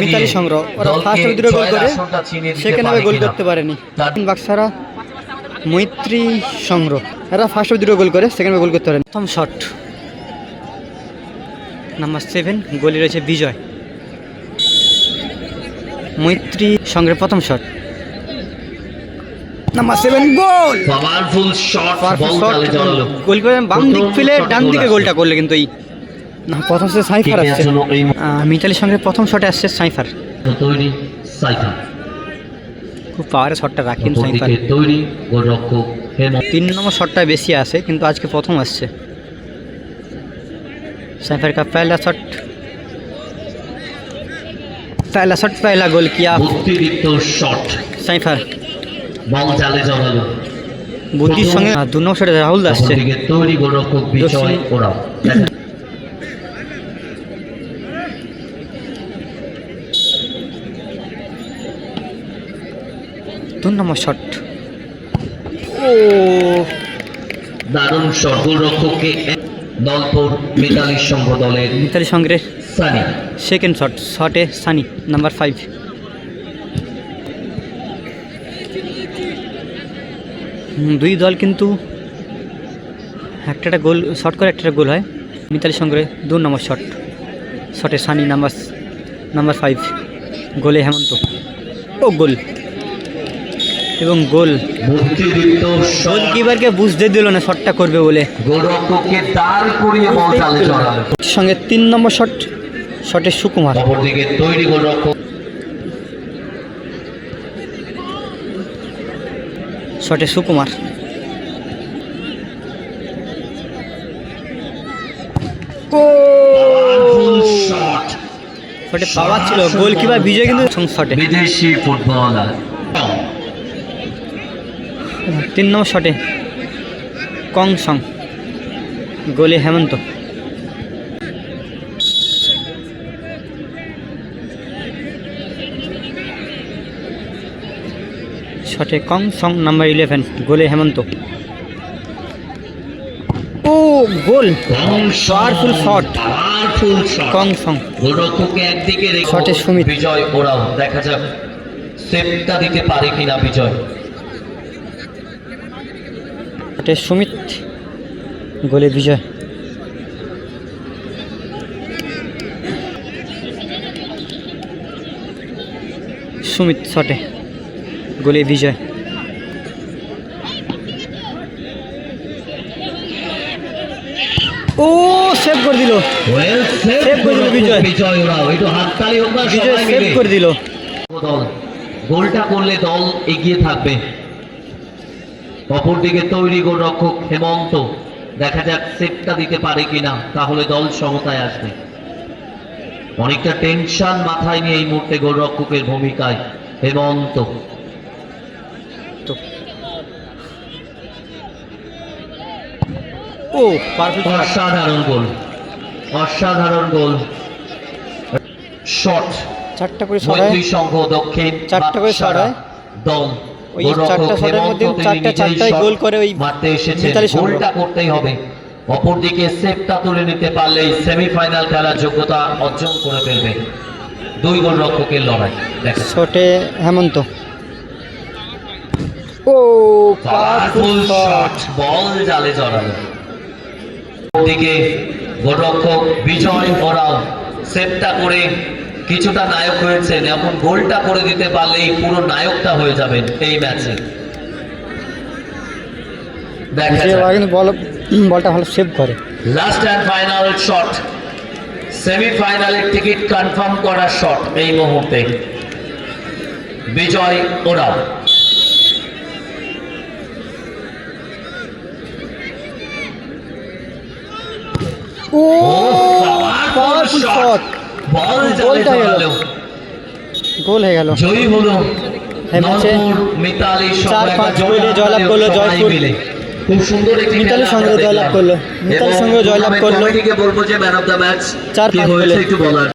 মিতালি সংগ্রহ ওরা ফার্স্ট দুটো গোল করে সেকেন্ড হবে গোল করতে পারেনি। বাক্সারা মৈত্রী সংগ্রহ এরা ফার্স্ট দুটো গোল করে সেকেন্ড হবে গোল করতে পারেনি। প্রথম শট নাম্বার 7 গোলে রয়েছে বিজয়। মৈত্রী সংগ্রহের প্রথম শট নাম্বার 7 গোল পাওয়ারফুল শট গোল করে বাম দিক ফেলে ডান দিকে গোলটা করলে কিন্তু এই না প্রথম শটে সাইফার আসছে। মিতালির সঙ্গে প্রথম শটে আসছে সাইফার তৈরি সাইফার খুব পাওয়ারের শটটা রাখেন সাইফার তৈরি গোলরক্ষক 3 নম্বর শটটা বেশি আসে কিন্তু আজকে প্রথম আসছে साइफर का पहला शॉट पहला गोल किया অতিরিক্ত শট साइफर বল জালে জড়ালো বুদ্ধির সঙ্গে 2 নম্বর শটে রাহুল আসছে তৈরি গোলরক্ষক বিজয় ওরাও 2 নম্বর শট ও দারুণ শট গোলরক্ষককে দলপুর মিতালির সংঘ দলের মিতালি সংগ্রহে সানি সেকেন্ড শটে সানি নাম্বার 5 দুই দল কিন্তু একটা গোল শট করে একটা গোল হয়। মিতালি সংগ্রহে 2 নম্বর শটে সানি নাম্বার 5 গোলে হেমন্ত ও গোল এবং গোল গোলকিপারকে বুঝতে দিল না শটটা করবে বলে গোলরক্ষককে দাঁড় করিয়ে বল জালে জড়ালো সঙ্গে 3 নম্বর শটে সুকুমার অপরদিকে তৈরি গোলরক্ষক শটে সুকুমার শটে পাওয়ার ছিল গোলকিপার বিজয় কিন্তু শটে বিদেশি ফুটবলার 3 নম্বর শটে কংসং গোলে হেমন্ত শটে কংসং নাম্বার 11 গোলে হেমন্ত ও গোল পাওয়ারফুল শট কংসং গোলরক্ষককে একদিকে রেখে শটে সুমিত বিজয় ওরাও দেখা যাক সেভটা দিতে পারে কিনা বিজয় শটে সুমিত গোলে বিজয় সুমিত শটে গোলে বিজয় ও সেভ করে দিল বিজয় ওরাও একটু হাততালি হোক না বিজয় সেভ করে দিল দল গোলটা করলে দল এগিয়ে থাকবে। অপরদিকে তৈরি গোলরক্ষক হেমন্ত দেখা যাক সেভটা দিতে পারে কিনা তাহলে দল সমতায় আসবে। অনেকটা টেনশন মাথায় নিয়ে এই মুহূর্তে গোলরক্ষকের ভূমিকায় হেমন্ত ও পারফেক্ট অসাধারণ গোল শট 4টা করে শট হয় সংঘ দক্ষিণ 4টা করে শট হয় দল ওই 4টা শটের মধ্যে 4টাই গোল করে ওই মারতে এসেছে মিতালি সংঘ গোলটা করতেই হবে। অপরদিকে সেভটা তুলে নিতে পারলেই সেমিফাইনাল খেলার যোগ্যতা অর্জন করে ফেলবে। 2 গোলরক্ষকের লড়াই শটে হেমন্ত ও পাওয়ারফুল শট বল জালে জড়ালো। ওদিকে গোলরক্ষক বিজয় ওরাও সেভটা করে কিছুটা নায়ক হয়েছেন এখন গোলটা করে দিতে পারলেই পুরো নায়কটা হয়ে যাবেন এই ম্যাচে। বলটা ভালো সেভ করে লাস্ট এন্ড ফাইনাল শট সেমিফাইনালের টিকিট কনফার্ম করার শট এই মুহূর্তে বিজয় ওরাও ও পাওয়ারফুল শট বল জালে জড়ালো গোল হয়ে গেল জয়ী হলো মিতালি 4-5 গোলে জয়লাভ করলো জয়পুর খুব সুন্দর একটি মিতালি সংগ্রহে জয়লাভ করলো বলবো যে ম্যান অফ দ্য ম্যাচ 4-5 গোলে একটু বলার